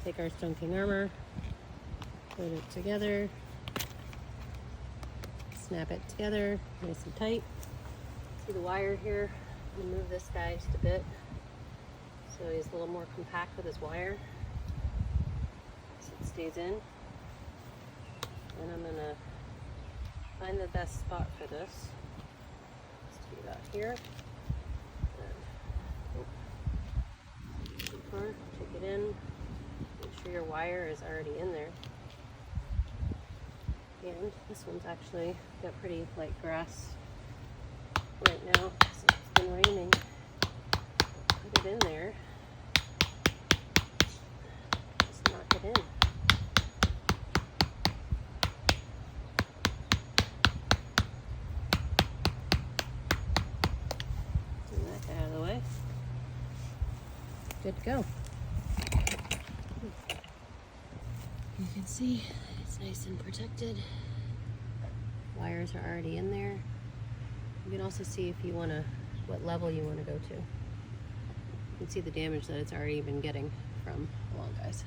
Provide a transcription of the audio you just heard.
take our Stoneking Armor, put it together, snap it together nice and tight. See the wire here? I'm gonna move this guy just a bit so he's a little more compact with his wire so it stays in. And I'm gonna find the best spot for this. Let's do that here. Take it in. Make sure your wire is already in there. And this one's actually got pretty light grass right now, so it's been raining. Put it in there. Just knock it in. Get that guy out of the way. Good to go. You can see it's nice and protected. Wires are already in there. You can also see if you want to, what level you want to go to. You can see the damage that it's already been getting from, hold on guys.